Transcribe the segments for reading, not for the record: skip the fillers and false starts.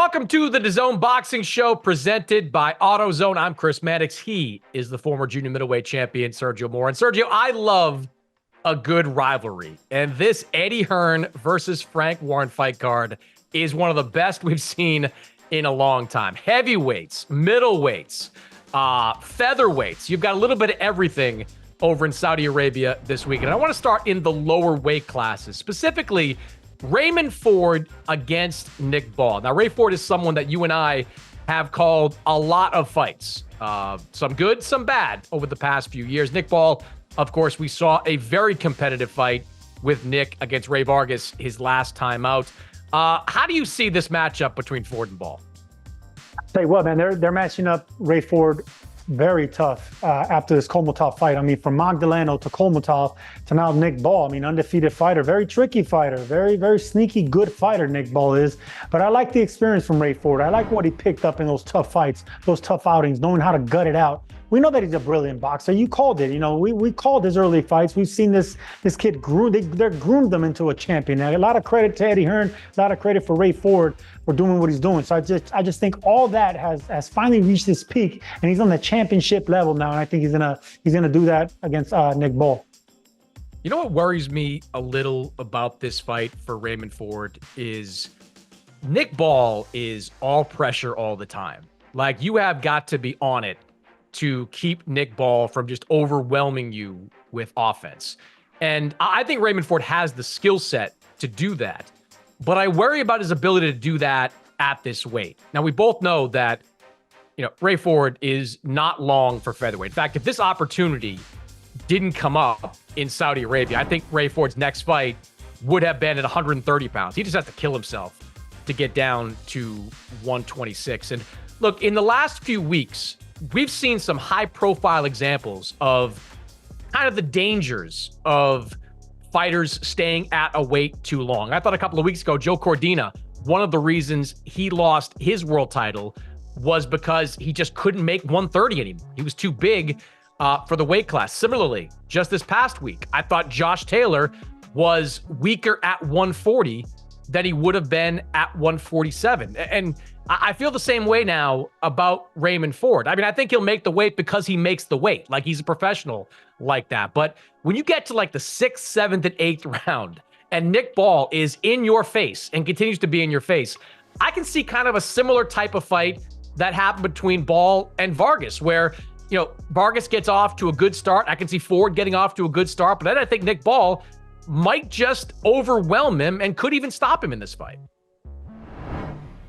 Welcome to the DAZN Boxing Show presented by AutoZone. I'm Chris Mannix. He is the former junior middleweight champion, Sergio Mora. And Sergio, I love a good rivalry. And this Eddie Hearn versus Frank Warren fight card is one of the best we've seen in a long time. Heavyweights, middleweights, featherweights. You've got a little bit of everything over in Saudi Arabia this week. And I want to start in the lower weight classes, specifically Raymond Ford against Nick Ball. Now, Ray Ford is someone that you and I have called a lot of fights. Some good, some bad over the past few years. Nick Ball, of course, we saw a very competitive fight with Nick against Ray Vargas his last time out. How do you see this matchup between Ford and Ball? Tell you what, man, they're matching up Ray Ford very tough after this Kolmotov fight. I mean, from Magdaleno to Kolmotov to now Nick Ball. I mean, undefeated fighter, very tricky fighter, very, very sneaky, good fighter Nick Ball is. But I like the experience from Ray Ford. I like what he picked up in those tough fights, those tough outings, knowing how to gut it out. We know that he's a brilliant boxer. You called it. You know, we called his early fights. We've seen this kid they're groomed him into a champion. Now, a lot of credit to Eddie Hearn, a lot of credit for Ray Ford for doing what he's doing. So I just think all that has finally reached his peak, and he's on the championship level now. And I think he's gonna do that against Nick Ball. You know what worries me a little about this fight for Raymond Ford is Nick Ball is all pressure all the time. Like, you have got to be on it to keep Nick Ball from just overwhelming you with offense. And I think Raymond Ford has the skill set to do that. But I worry about his ability to do that at this weight. Now, we both know that, Ray Ford is not long for featherweight. In fact, if this opportunity didn't come up in Saudi Arabia, I think Ray Ford's next fight would have been at 130 pounds. He just has to kill himself to get down to 126. And look, in the last few weeks, we've seen some high-profile examples of kind of the dangers of fighters staying at a weight too long. I thought a couple of weeks ago, Joe Cordina, one of the reasons he lost his world title was because he just couldn't make 130 anymore. He was too big for the weight class. Similarly, just this past week, I thought Josh Taylor was weaker at 140 than he would have been at 147. And I feel the same way now about Raymond Ford. I mean, I think he'll make the weight because he makes the weight. Like, he's a professional like that. But when you get to like the 6th, 7th, and 8th round, and Nick Ball is in your face and continues to be in your face, I can see kind of a similar type of fight that happened between Ball and Vargas, where, Vargas gets off to a good start. I can see Ford getting off to a good start, but then I think Nick Ball might just overwhelm him and could even stop him in this fight.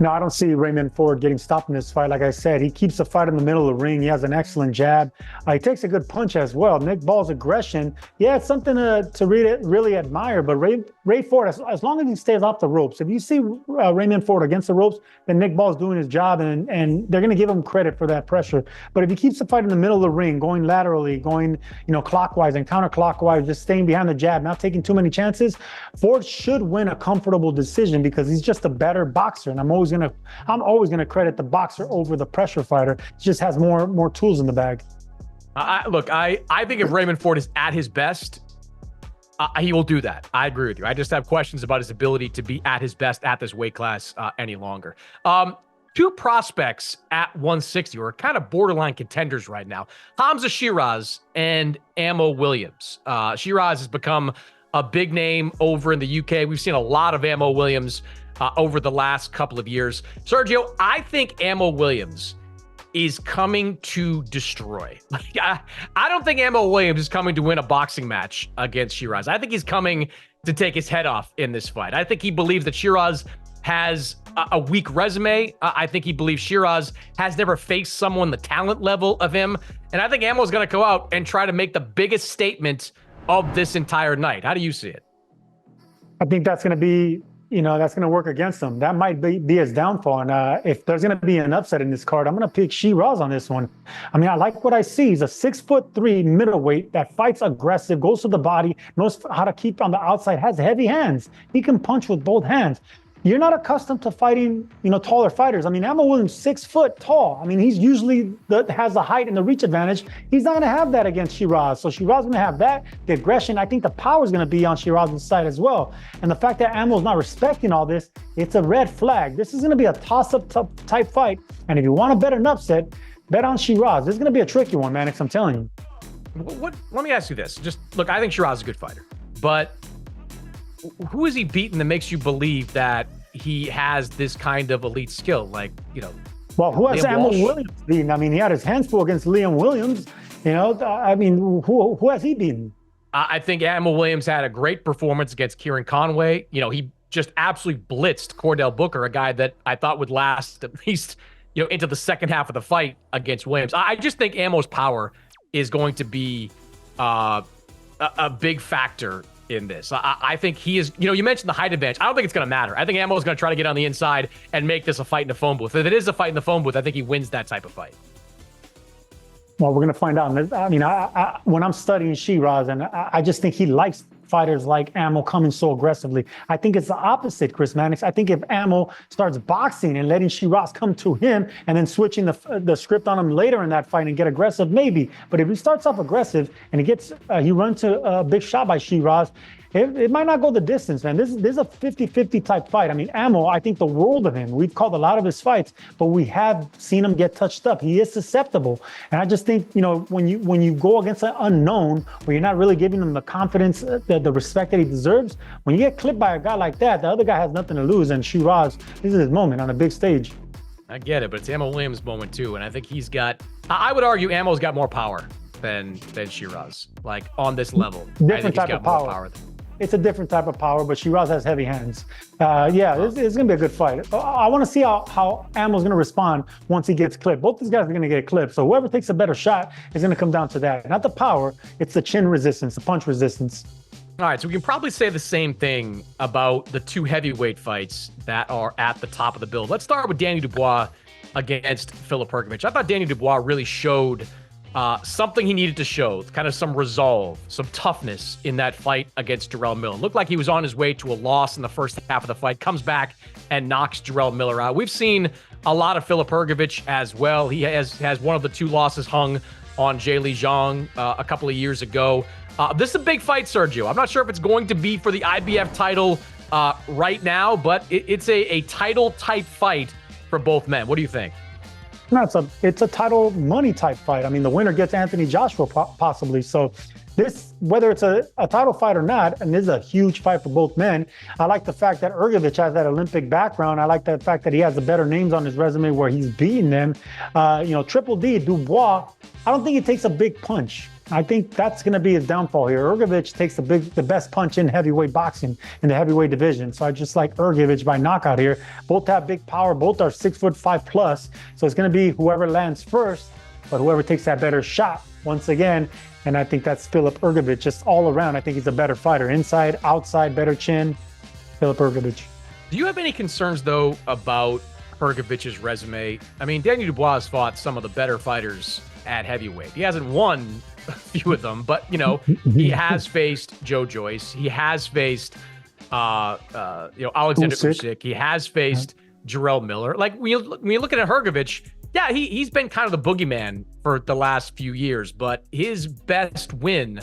No, I don't see Raymond Ford getting stopped in this fight. Like I said, he keeps the fight in the middle of the ring. He has an excellent jab. He takes a good punch as well. Nick Ball's aggression, it's something to really admire. But Ray Ford, as long as he stays off the ropes, if you see Raymond Ford against the ropes, then Nick Ball's doing his job, and they're going to give him credit for that pressure. But if he keeps the fight in the middle of the ring, going laterally, going clockwise and counterclockwise, just staying behind the jab, not taking too many chances, Ford should win a comfortable decision because he's just a better boxer. And I'm always gonna credit the boxer over the pressure fighter. He just has more tools in the bag. I think if Raymond Ford is at his best, he will do that. I agree with you. I just have questions about his ability to be at his best at this weight class any longer. Two prospects at 160 who are kind of borderline contenders right now: Hamza Shiraz and Ammo Williams. Shiraz has become a big name over in the UK. We've seen a lot of Ammo Williams over the last couple of years. Sergio, I think Ammo Williams is coming to destroy. I don't think Ammo Williams is coming to win a boxing match against Shiraz. I think he's coming to take his head off in this fight. I think he believes that Shiraz has a weak resume. I think he believes Shiraz has never faced someone the talent level of him. And I think Ammo's going to go out and try to make the biggest statement of this entire night. How do you see it? I think that's going to be that's going to work against him. That might be his downfall. And if there's going to be an upset in this card, I'm going to pick Shiraz on this one. I mean, I like what I see. He's a 6'3" middleweight that fights aggressive, goes to the body, knows how to keep on the outside, has heavy hands. He can punch with both hands. You're not accustomed to fighting, taller fighters. I mean, Ammo Williams, 6 foot tall. I mean, he's usually has the height and the reach advantage. He's not going to have that against Shiraz. So Shiraz is going to have that. The aggression, I think the power is going to be on Shiraz's side as well. And the fact that Ammo's not respecting all this, it's a red flag. This is going to be a toss-up type fight. And if you want to bet an upset, bet on Shiraz. This is going to be a tricky one, Mannix, I'm telling you. Let me ask you this. Just look, I think Shiraz is a good fighter, but who is he beaten that makes you believe that he has this kind of elite skill? Well, who has Liam Ammo Walsh? Williams beaten? I mean, he had his hands full against Liam Williams. I mean, who has he beaten? I think Ammo Williams had a great performance against Kieran Conway. He just absolutely blitzed Cordell Booker, a guy that I thought would last at least, into the second half of the fight against Williams. I just think Ammo's power is going to be a big factor in this. I think he is, you mentioned the height advantage. I don't think it's going to matter. I think Ammo is going to try to get on the inside and make this a fight in the phone booth. If it is a fight in the phone booth, I think he wins that type of fight. Well, we're going to find out. I mean, when I'm studying Shiraz, and I just think he likes fighters like Ammo coming so aggressively. I think it's the opposite, Chris Mannix. I think if Ammo starts boxing and letting Shiraz come to him and then switching the script on him later in that fight and get aggressive, maybe. But if he starts off aggressive and he runs to a big shot by Shiraz, it might not go the distance, man. This is a 50-50 type fight. I mean, Ammo, I think the world of him. We've called a lot of his fights, but we have seen him get touched up. He is susceptible. And I just think, when you go against an unknown, where you're not really giving him the confidence, the respect that he deserves, when you get clipped by a guy like that, the other guy has nothing to lose. And Shiraz, this is his moment on a big stage. I get it, but it's Ammo Williams' moment too. And I think I would argue Ammo's got more power than Shiraz, on this level. Different type of power. It's a different type of power, but Shiraz has heavy hands. It's going to be a good fight. I want to see how Ammo's going to respond once he gets clipped. Both these guys are going to get clipped. So whoever takes a better shot is going to come down to that. Not the power, it's the chin resistance, the punch resistance. All right, so we can probably say the same thing about the two heavyweight fights that are at the top of the bill. Let's start with Danny Dubois against Filip Hrgović. I thought Danny Dubois really showed something he needed to show, kind of some resolve, some toughness in that fight against Jarrell Miller. Looked like he was on his way to a loss in the first half of the fight, comes back and knocks Jarrell Miller out. We've seen a lot of Filip Hrgović as well. He has one of the two losses hung on Li Zhang a couple of years ago. This is a big fight, Sergio. I'm not sure if it's going to be for the IBF title right now, but it's a title type fight for both men. What do you think? No, it's a title money type fight. I mean, the winner gets Anthony Joshua possibly. So this, whether it's a title fight or not, and this is a huge fight for both men. I like the fact that Hrgović has that Olympic background. I like the fact that he has the better names on his resume where he's beaten them. Triple D, Dubois, I don't think he takes a big punch. I think that's going to be his downfall here. Hrgović takes the best punch in heavyweight boxing in the heavyweight division. So I just like Hrgović by knockout here. Both have big power. Both are 6'5+. So it's going to be whoever lands first, but whoever takes that better shot once again. And I think that's Filip Hrgović just all around. I think he's a better fighter. Inside, outside, better chin. Filip Hrgović. Do you have any concerns, though, about Hrgovic's resume? I mean, Danny Dubois has fought some of the better fighters at heavyweight. He hasn't won a few of them, but he has faced Joe Joyce. He has faced Alexander Usyk. He has faced Jarrell Miller. When you look at Hrgović, yeah, he's been kind of the boogeyman for the last few years, but his best win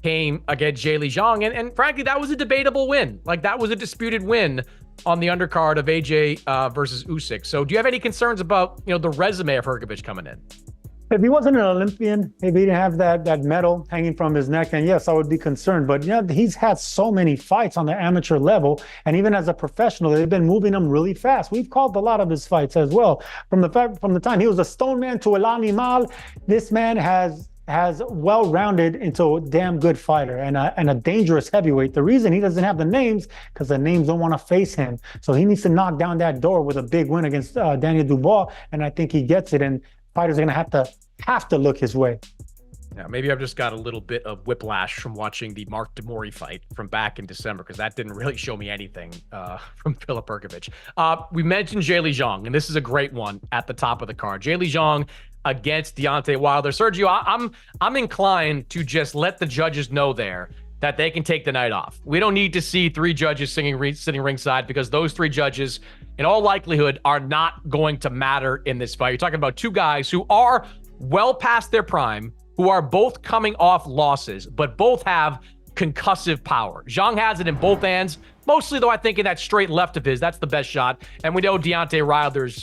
came against Li Zhang, and frankly, that was a debatable win. That was a disputed win on the undercard of AJ versus Usyk. So, do you have any concerns about the resume of Hrgović coming in? If he wasn't an Olympian, if he didn't have that medal hanging from his neck, then yes, I would be concerned. But he's had so many fights on the amateur level, and even as a professional, they've been moving him really fast. We've called a lot of his fights as well. From the time he was a stone man to El Animal, this man has well-rounded into a damn good fighter and a dangerous heavyweight. The reason he doesn't have the names, because the names don't want to face him. So he needs to knock down that door with a big win against Daniel Dubois, and I think he gets it. And fighters are going to have to look his way. Yeah, maybe I've just got a little bit of whiplash from watching the Mark Demori fight from back in December, because that didn't really show me anything from Filip Hrgović. We mentioned Li Zhang, and this is a great one at the top of the card. Li Zhang against Deontay Wilder. Sergio, I'm inclined to just let the judges know there that they can take the night off. We don't need to see 3 judges sitting ringside, because those 3 judges, in all likelihood, are not going to matter in this fight. You're talking about 2 guys who are well past their prime, who are both coming off losses, but both have concussive power. Zhang has it in both hands. Mostly, though, I think in that straight left of his, that's the best shot. And we know Deontay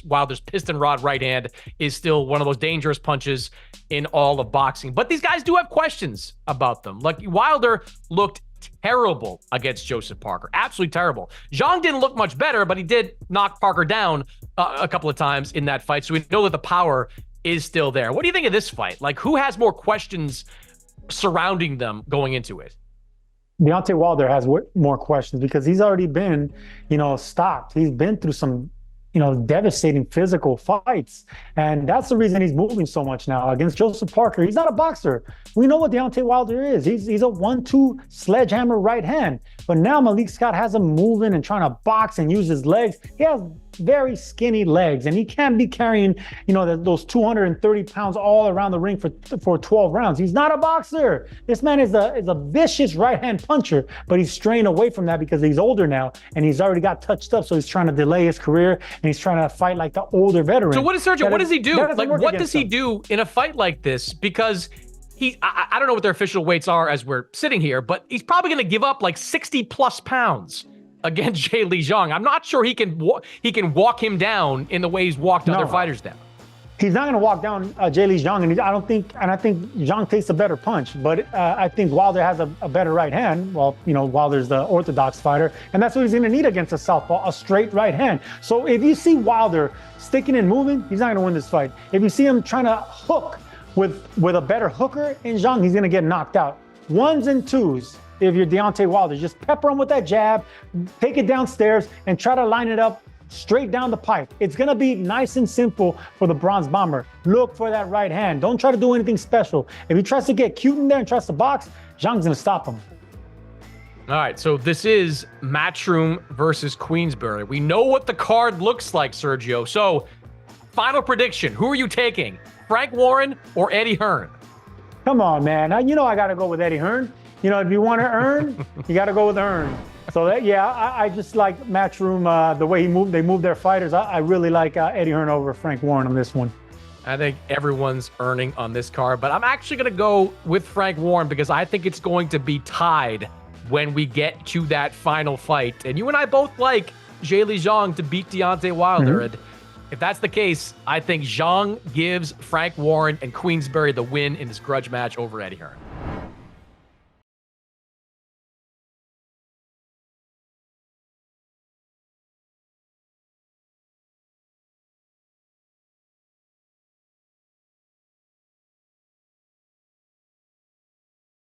Wilder's piston rod right hand is still one of those dangerous punches in all of boxing. But these guys do have questions about them. Like, Wilder looked terrible against Joseph Parker. Absolutely terrible. Zhang didn't look much better, but he did knock Parker down a couple of times in that fight. So we know that the power is still there. What do you think of this fight? Like, who has more questions surrounding them going into it? Deontay Wilder has more questions because he's already been, stopped. He's been through some, devastating physical fights. And that's the reason he's moving so much now against Joseph Parker. He's not a boxer. We know what Deontay Wilder is. He's a 1-2 sledgehammer right hand. But now Malik Scott has him moving and trying to box and use his legs. He has very skinny legs, and he can't be carrying, those 230 pounds all around the ring for 12 rounds. He's not a boxer. This man is a vicious right-hand puncher, but he's straying away from that because he's older now, and he's already got touched up, so he's trying to delay his career, and he's trying to fight like the older veteran. So what is Sergio? What does he do? Like, what does he do in a fight like this? Because I don't know what their official weights are as we're sitting here, but he's probably going to give up like 60 plus pounds against Zhang Zhang. I'm not sure he can walk him down in the way he's walked other fighters down. He's not going to walk down Zhang, and I think Zhang takes a better punch, but I think Wilder has a better right hand. Well, Wilder's the orthodox fighter, and that's what he's going to need against a southpaw, a straight right hand. So if you see Wilder sticking and moving, he's not going to win this fight. If you see him trying to hook with a better hooker in Zhang, he's going to get knocked out. 1s and 2s. If you're Deontay Wilder, just pepper him with that jab, take it downstairs, and try to line it up straight down the pipe. It's going to be nice and simple for the Bronze Bomber. Look for that right hand. Don't try to do anything special. If he tries to get cute in there and tries to box, Zhang's going to stop him. All right, so this is Matchroom versus Queensberry. We know what the card looks like, Sergio. So, final prediction. Who are you taking? Frank Warren or Eddie Hearn? Come on, man. I got to go with Eddie Hearn. If you want to earn, you got to go with Hearn. So I just like Matchroom, the way they move their fighters. I really like Eddie Hearn over Frank Warren on this one. I think everyone's earning on this card, but I'm actually going to go with Frank Warren because I think it's going to be tied when we get to that final fight. And you and I both like Zhang to beat Deontay Wilder. Mm-hmm. And if that's the case, I think Zhang gives Frank Warren and Queensberry the win in this grudge match over Eddie Hearn.